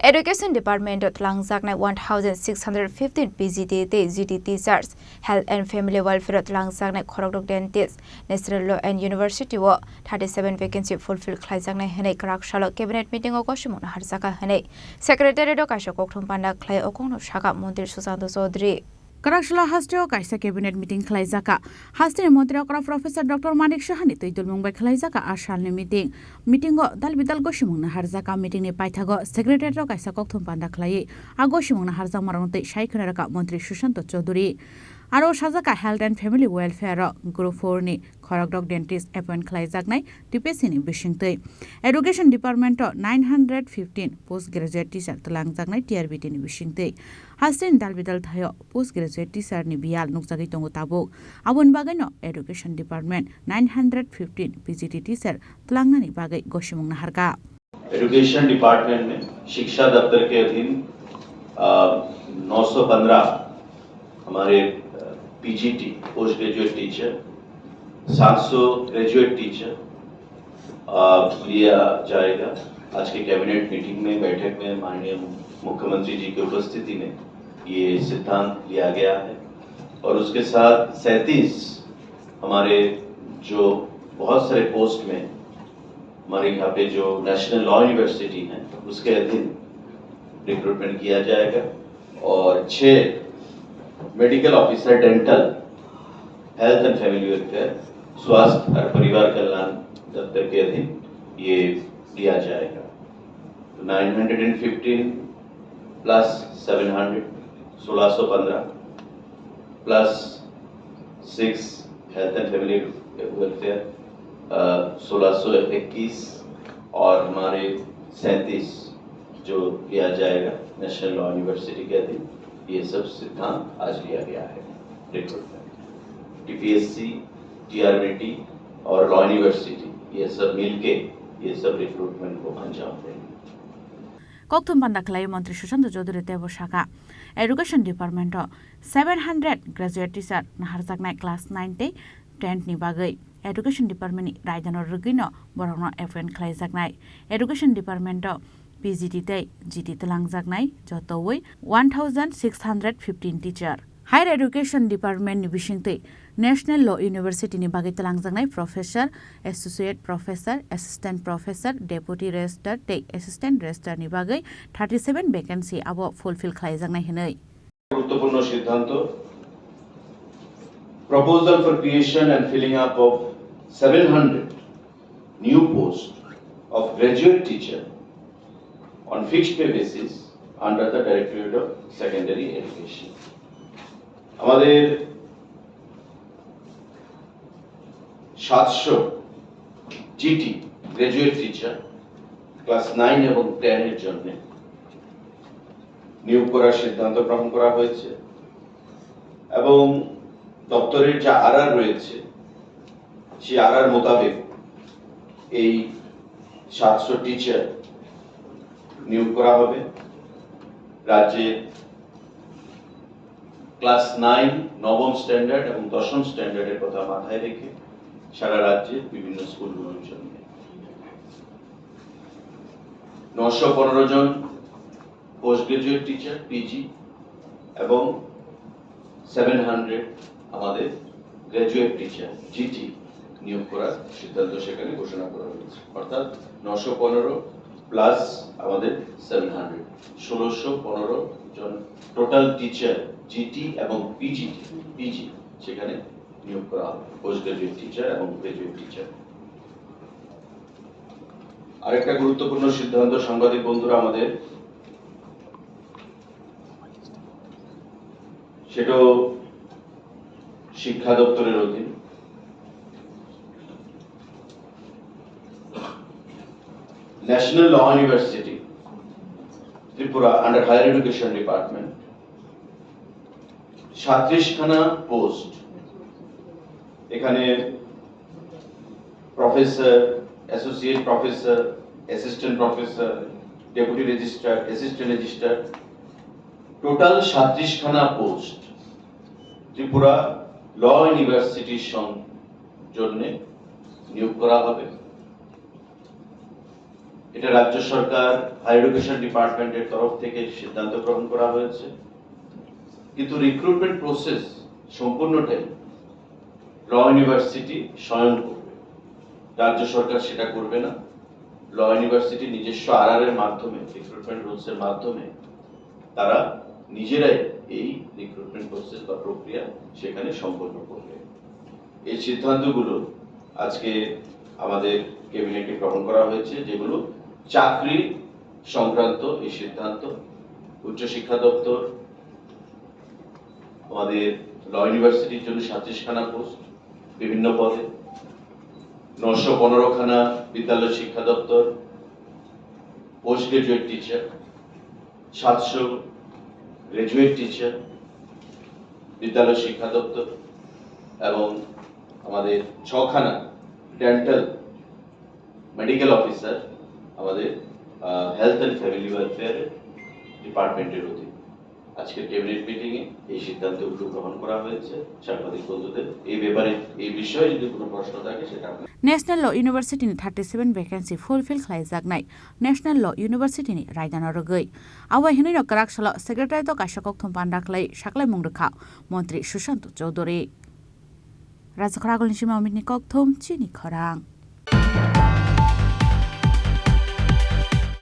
Education Department langjaknai 1615 PGT GT teachers, Health and Family Welfare langjaknai khorokdok dentist, National Law and University wo 37 vacancy fulfill khlaijaknai hanai karakshalo cabinet meeting o koshimon harjaka hanai Secretary do kaisha kokthum panda khlai okongno shaka Mantri Susanto Chaudhary Karakshla Hasteo Kaisa Cabinet Meeting Klaizaka. Hastin Montreal Professor Dr. Manik Shahani Tuidul Mumbai Klaizaka Ashal Meeting. Meeting go Dalbidal Goshimung Harzaka meeting ni Paitago, Secretary Kaisa Koktum Panda Klai, Agoshimung Harza Maronte Shaikanaka Mantri Susanto Chaudhary. Aro Shazaka Health and Family Welfare Group 4 ni Khorokdok Dentist appoint Klaizaknai Tipesini Bishingte. Education Department 915 postgraduate teacher Tlangjaknai TRBT ni Bishingte. Hastin Dalbidal Thayo postgraduate teacher ni Bial Nukjagi Tongo Tabuk. Abun Bagano Education Department 915 PGT teacher Tlangani Bagai Goshimung Naharka. Education Department में शिक्षा दफ्तर के अधीन 915 हमारे PGT post graduate teacher 700 graduate teacher लिया जाएगा। आज के कैबिनेट मीटिंग में बैठक में माननीय मुख्यमंत्री जी की उपस्थिति में ये सिद्धांत लिया गया है और उसके साथ 37 हमारे जो बहुत सारे पोस्ट में हमारे यहाँ पे जो नेशनल लॉ यूनिवर्सिटी है उसके अधीन रिक्रूटमेंट किया जाएगा और 6 medical officer dental health and family welfare स्वास्थ्य और परिवार कल्याण दफ्तर के अधीन ये दिया जाएगा। 915 plus 700 1615 plus 6 health and family welfare 1621 और हमारे 37 जो किया जाएगा नेशनल लॉ यूनिवर्सिटी के अधीन ये सब सिद्धांत आज लिया गया है। रिक्रूटमेंट टीपीएससी टीआरबीटी और लॉ यूनिवर्सिटी ये सब मिलके ये सब रिक्रूटमेंट को अंजाम देंगे। Kokthum Panda Klai Mantri Susanto Chaudhary Tebo Shaka. Education Department 700 graduate teacher Naharjaknai class 9 te 10 ni bagai. Education Department ni Raidano Rugino Borona FN Klaijaknai. Education Department PGT te GT Tlangjaknai Jotowai 1615 teacher. Higher Education Department ni Bishingte National Law University ni bagai Tlangjaknai Professor, Associate Professor, Assistant Professor, Deputy Registrar te Assistant Registrar ni bagai 37 vacancy abo fulfill Klaijaknai hinai. गुरुत्वपूर्ण सिद्धांत proposal for creation and filling up of 700 new posts of graduate teacher on fixed pay basis under the Directorate of Secondary Education. আমাদের 700 GT graduate teacher class 9 এবং 10 এর জন্য নিয়োগ করার সিদ্ধান্ত গ্রহণ করা হয়েছে এবং দপ্তরের যা আরআর রয়েছে সেই আরআর মোতাবেক এই 700 টিচার নিয়োগ করা হবে। রাজ্যে ক্লাস 9 নবম স্ট্যান্ডার্ড এবং দশম স্ট্যান্ডার্ডের কথা মাথায় রেখে সারা রাজ্যে বিভিন্ন স্কুলগুলোর জন্য 915 জন পোস্ট গ্রাজুয়েট টিচার পিজি এবং 700 আমাদের গ্রাজুয়েট টিচার জিটি নিয়োগ করার সিদ্ধান্ত সেখানে ঘোষণা করা হয়েছে। অর্থাৎ 915 প্লাস আমাদের 700 1615 জন টোটাল টিচার জিটি এবং পিজি সেখানে নিয়োগ করা হবে পোস্ট গ্রাজুয়েট টিচার এবং গ্রাজুয়েট টিচার। আরেকটা গুরুত্বপূর্ণ সিদ্ধান্ত সাংবাদিক বন্ধুরা আমাদের সেটা শিক্ষা দপ্তরের অধীন national law university Tripura under higher education department 37 খানা পোস্ট এখানে professor, associate professor, assistant professor, deputy registrar, assistant registrar total 37 খানা পোস্ট ত্রিপুরা ল ইউনিভার্সিটির জন্য নিয়োগ করা হবে। এটা রাজ্য সরকার হাই এডুকেশন ডিপার্টমেন্টের তরফ থেকে সিদ্ধান্ত গ্রহণ করা হয়েছে, কিন্তু রিক্রুটমেন্ট প্রসেস সম্পূর্ণটাই ল ইউনিভার্সিটি স্বয়ং করবে, রাজ্য সরকার সেটা করবে না। ল ইউনিভার্সিটি নিজস্ব আরআর এর মাধ্যমে, রিক্রুটমেন্ট রুলস এর মাধ্যমে তারা নিজেরাই এই রিক্রুটমেন্ট প্রসেস বা প্রক্রিয়া সেখানে সম্পন্ন করবে। এই সিদ্ধান্তগুলো আজকে আমাদের ক্যাবিনেটে গ্রহণ করা হয়েছে, যেগুলো চাকরি সংক্রান্ত এই সিদ্ধান্ত। উচ্চশিক্ষা দপ্তর আমাদের ল ইউনিভার্সিটির জন্য 37খানা পোস্ট বিভিন্ন পদে, 915খানা বিদ্যালয় শিক্ষা দপ্তর post graduate teacher, 700 graduate teacher বিদ্যালয় শিক্ষা দপ্তর এবং আমাদের 6খানা ডেন্টাল মেডিকেল অফিসার আমাদের হেলথ অ্যান্ড ফ্যামিলি ওয়েলফেয়ার ডিপার্টমেন্টের অধীন। আজকের ক্যাবিনেট মিটিং এ এই সিদ্ধান্তগুলো গ্রহণ করা হয়েছে। সাংবাদিক বন্ধুদের এই ব্যাপারে এই বিষয়ে যদি কোনো প্রশ্ন থাকে সেটা नेशनल ल इउनिभार्सिटी 37 भेकेन्सी फुलफिल खालायजागनाय नेशनल ल इउनिभार्सिटी रायदान रगै आवा हिनै कराकसल सेक्रेटारिएट काशकक थुमपान दाखलै साखलाय मुंगरखा मन्त्री सुशांत चौधरी राजखरागलनि सिमा अमितनि कक थुम चिनि खरां।